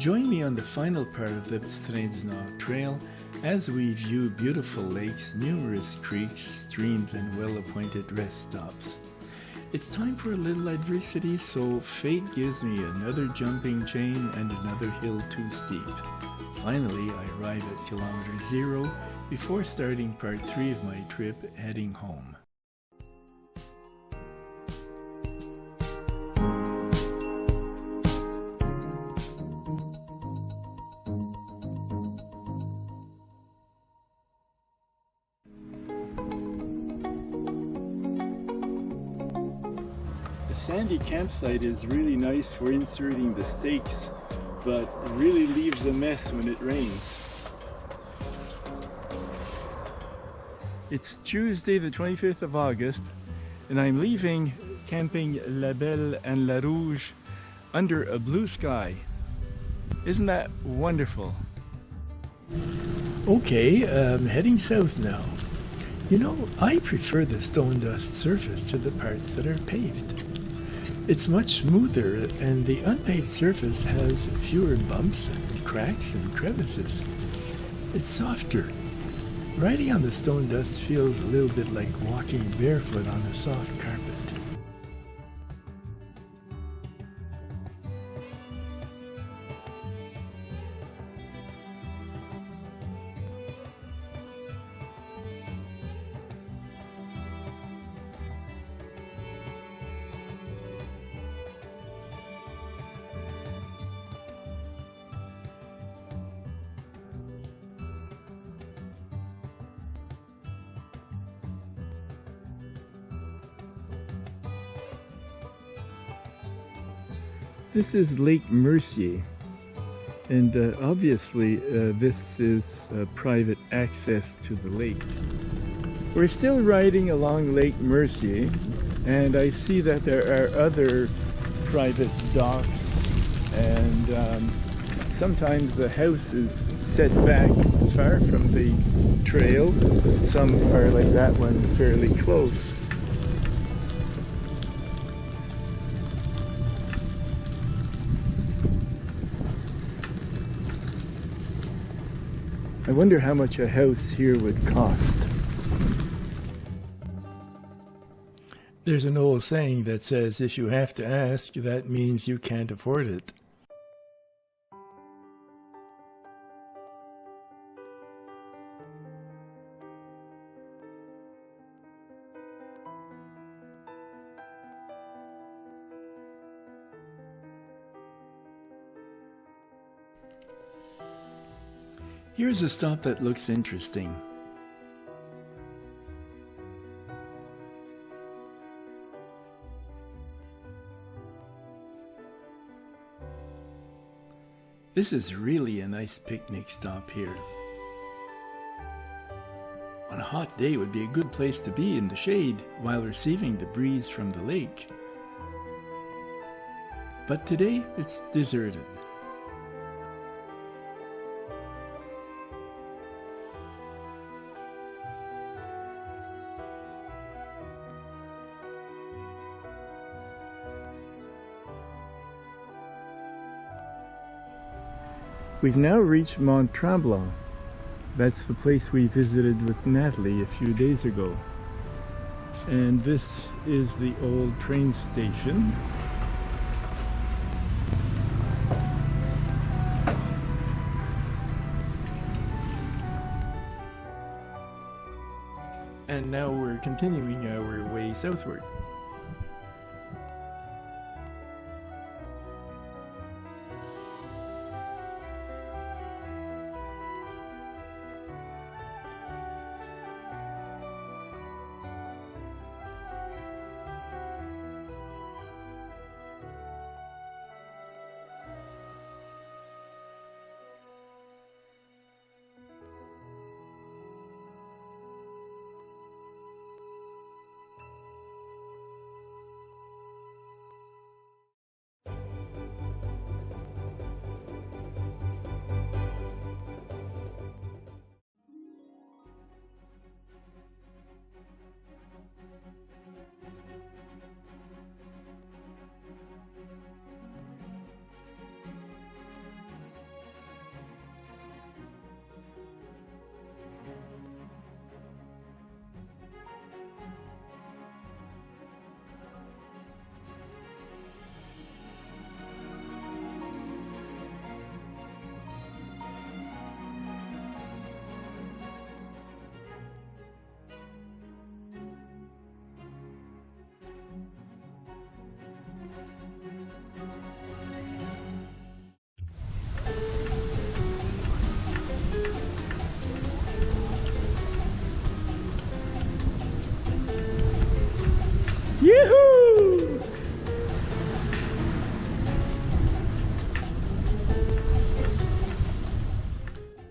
Join me on the final part of the St-Jérôme trail as we view beautiful lakes, numerous creeks, streams, and well-appointed rest stops. It's time for a little adversity, so fate gives me another jumping chain and another hill too steep. Finally, I arrive at kilometer 0 before starting part 3 of my trip heading home. The sandy campsite is really nice for inserting the stakes, but it really leaves a mess when it rains. It's Tuesday the 25th of August and I'm leaving camping La Belle and La Rouge under a blue sky. Isn't that wonderful? Okay, heading south now. You know, I prefer the stone dust surface to the parts that are paved. It's much smoother and the unpaved surface has fewer bumps and cracks and crevices. It's softer. Riding on the stone dust feels a little bit like walking barefoot on a soft carpet. This is Lake Mercier, and obviously this is private access to the lake. We're still riding along Lake Mercier, and I see that there are other private docks, and sometimes the house is set back far from the trail. Some are like that one, fairly close. I wonder how much a house here would cost. There's an old saying that says if you have to ask, that means you can't afford it. Here's a stop that looks interesting. This is really a nice picnic stop here. On a hot day, it would be a good place to be in the shade while receiving the breeze from the lake. But today, it's deserted. We've now reached Mont Tremblant. That's the place we visited with Natalie a few days ago. And this is the old train station. And now we're continuing our way southward.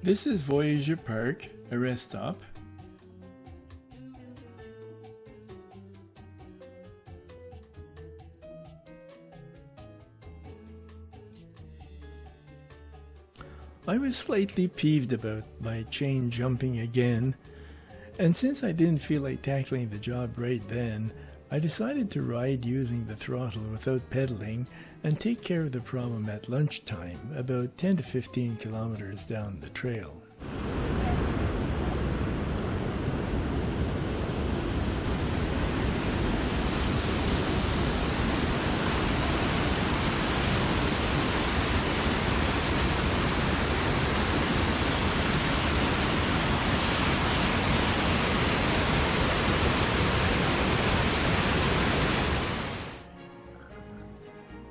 This is Voyager Park, a rest stop. I was slightly peeved about my chain jumping again, and since I didn't feel like tackling the job right then, I decided to ride using the throttle without pedaling and take care of the problem at lunchtime, about 10 to 15 kilometers down the trail.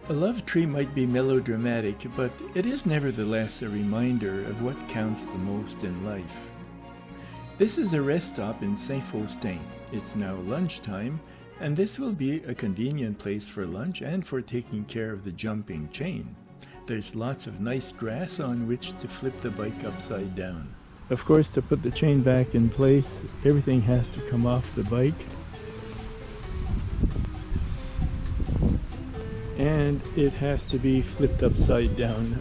A love tree might be melodramatic, but it is nevertheless a reminder of what counts the most in life. This is a rest stop in Saint-Faustin. It's now lunchtime, and this will be a convenient place for lunch and for taking care of the jumping chain. There's lots of nice grass on which to flip the bike upside down. Of course, to put the chain back in place, everything has to come off the bike. And it has to be flipped upside down,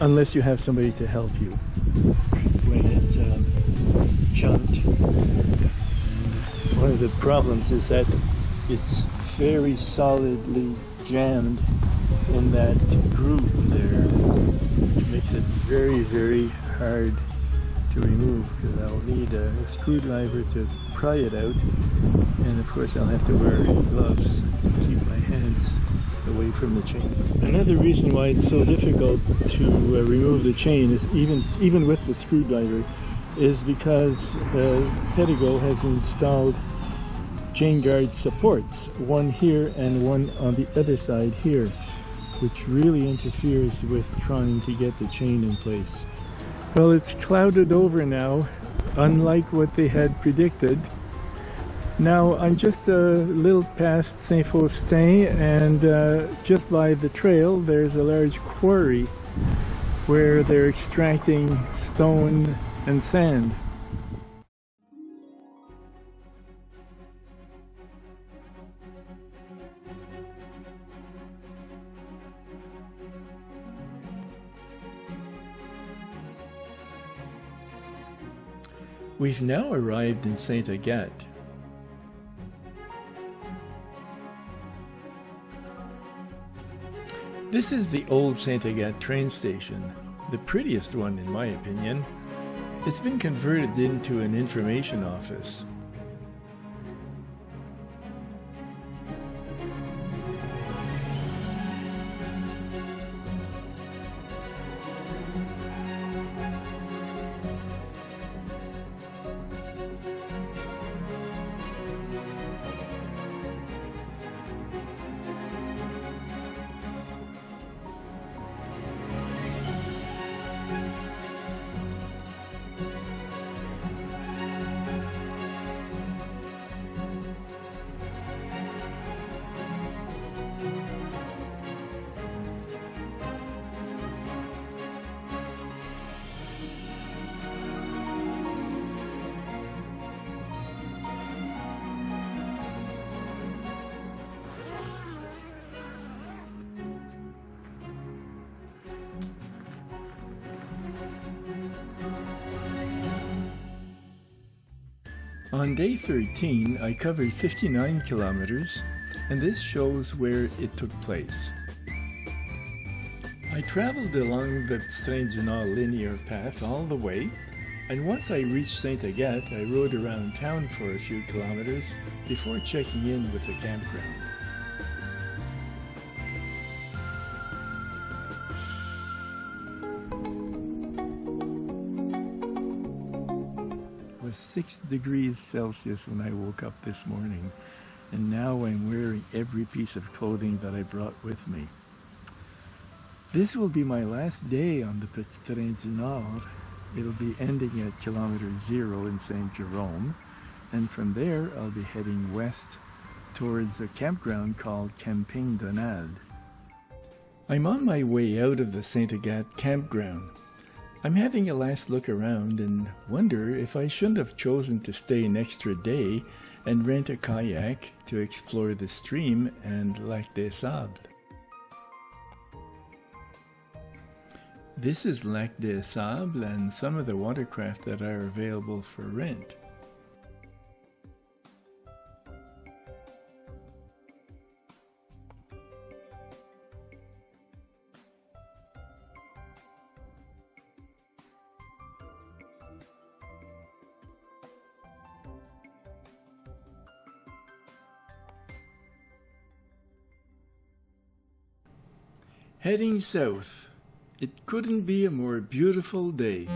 unless you have somebody to help you when it jumped. And one of the problems is that it's very solidly jammed in that groove there. It makes it very, very hard to remove, because I'll need a screwdriver to pry it out, and of course I'll have to wear gloves to keep my hands away from the chain. Another reason why it's so difficult to remove the chain is even with the screwdriver is because Pedego has installed chain guard supports, one here and one on the other side here, which really interferes with trying to get the chain in place. Well, it's clouded over now, unlike what they had predicted. Now I'm just a little past Saint-Faustin, and just by the trail there's a large quarry where they're extracting stone and sand. We've now arrived in Ste-Agathe. This is the old Ste-Agathe train station, the prettiest one in my opinion. It's been converted into an information office. On day 13, I covered 59 kilometers, and this shows where it took place. I traveled along the St-Jérôme linear path all the way, and once I reached Ste-Agathe, I rode around town for a few kilometers before checking in with the campground. It was 6 degrees Celsius when I woke up this morning, and now I'm wearing every piece of clothing that I brought with me. This will be my last day on the Petit Train du Nord. It'll be ending at kilometer 0 in St-Jérôme, and from there I'll be heading west towards a campground called Camping Donald. I'm on my way out of the Ste-Agathe campground. I'm having a last look around and wonder if I shouldn't have chosen to stay an extra day and rent a kayak to explore the stream and Lac des Sables. This is Lac des Sables and some of the watercraft that are available for rent. Heading south. It couldn't be a more beautiful day.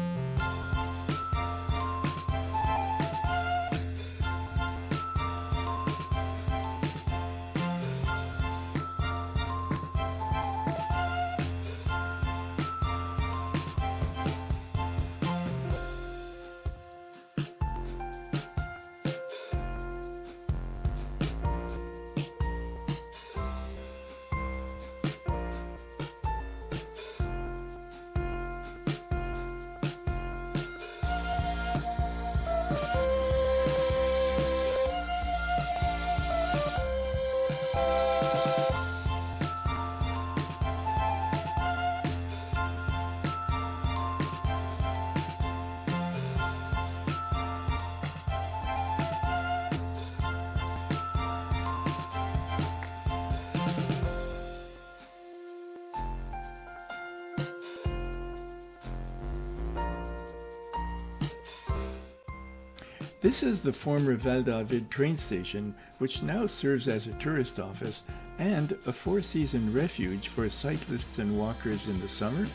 This is the former Val-David train station, which now serves as a tourist office and a four-season refuge for cyclists and walkers in the summer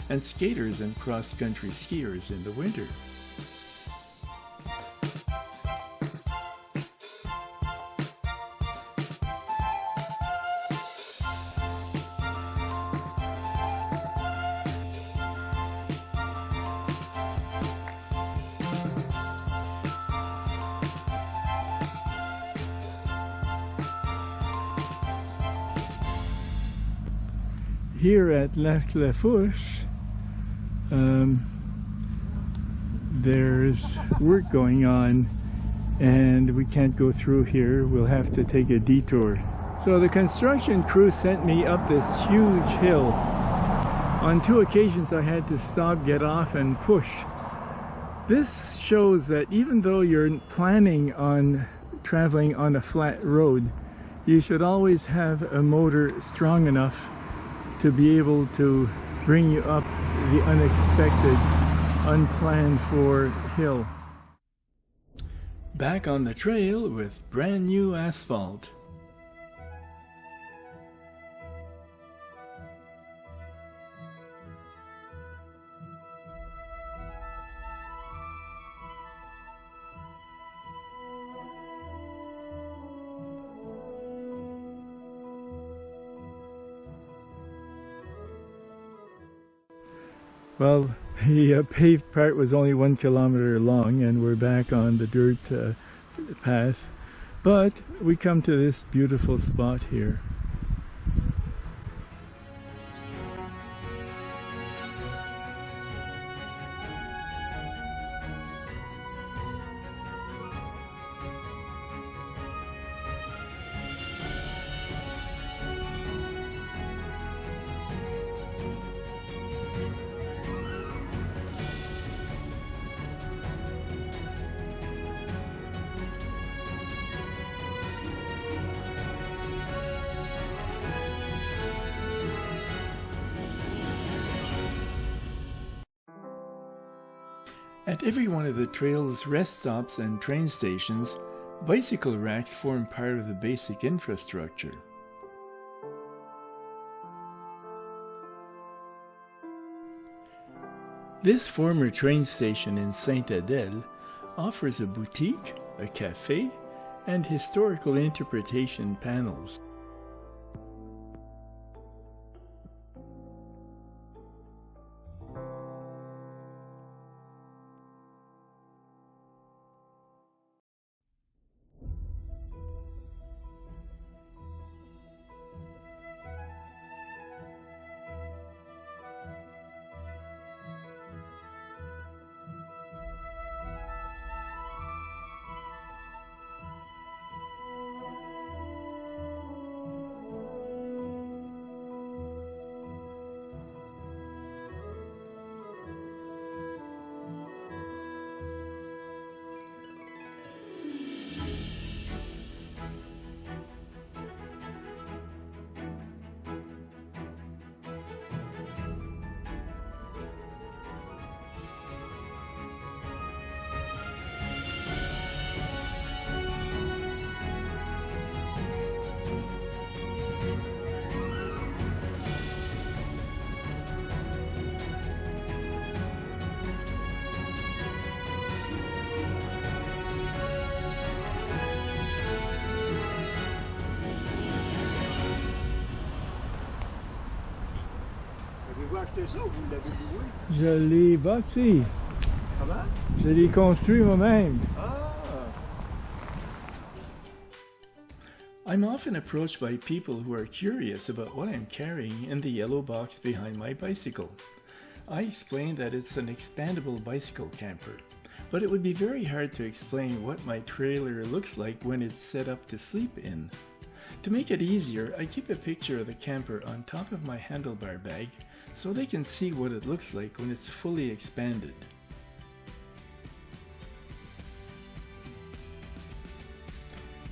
and skaters and cross-country skiers in the winter. Here at Lac La Fourche, there's work going on and we can't go through here. We'll have to take a detour. So the construction crew sent me up this huge hill. On two occasions I had to stop, get off and push. This shows that even though you're planning on traveling on a flat road, you should always have a motor strong enough to be able to bring you up the unexpected, unplanned for hill. Back on the trail with brand new asphalt. Well, the paved part was only 1 kilometer long and we're back on the dirt path, but we come to this beautiful spot here. At every one of the trail's rest stops and train stations, bicycle racks form part of the basic infrastructure. This former train station in Sainte-Adèle offers a boutique, a cafe, and historical interpretation panels. acheté ça ou vous l'avez loué? Je l'ai bâti. Comment? Je l'ai construit moi-même. Ah! I'm often approached by people who are curious about what I'm carrying in the yellow box behind my bicycle. I explain that it's an expandable bicycle camper, but it would be very hard to explain what my trailer looks like when it's set up to sleep in. To make it easier, I keep a picture of the camper on top of my handlebar bag so they can see what it looks like when it's fully expanded.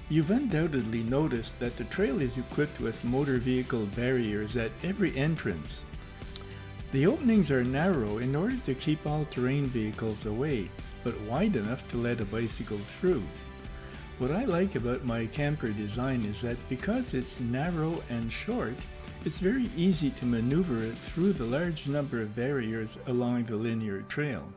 You've undoubtedly noticed that the trail is equipped with motor vehicle barriers at every entrance. The openings are narrow in order to keep all-terrain vehicles away, but wide enough to let a bicycle through. What I like about my camper design is that because it's narrow and short, it's very easy to maneuver it through the large number of barriers along the linear trail.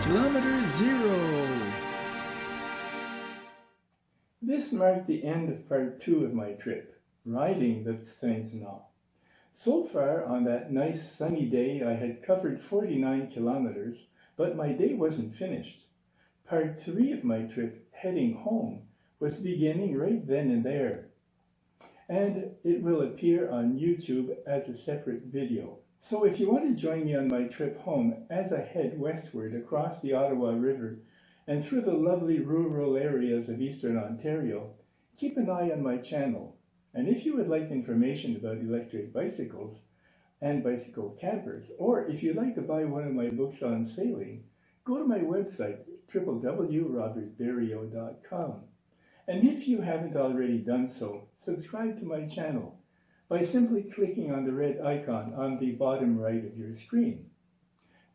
Kilometer zero! This marked the end of part 2 of my trip, riding the St-Jérôme. So far on that nice sunny day I had covered 49 kilometers, but my day wasn't finished. Part 3 of my trip, heading home, was beginning right then and there. And it will appear on YouTube as a separate video. So if you want to join me on my trip home as I head westward across the Ottawa River and through the lovely rural areas of Eastern Ontario, keep an eye on my channel. And if you would like information about electric bicycles and bicycle campers, or if you'd like to buy one of my books on sailing, go to my website, www.robertberrio.com. And if you haven't already done so, subscribe to my channel. by simply clicking on the red icon on the bottom right of your screen.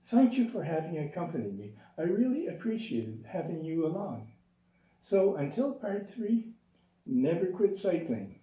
Thank you for having accompanied me. I really appreciated having you along. So until part 3, never quit cycling.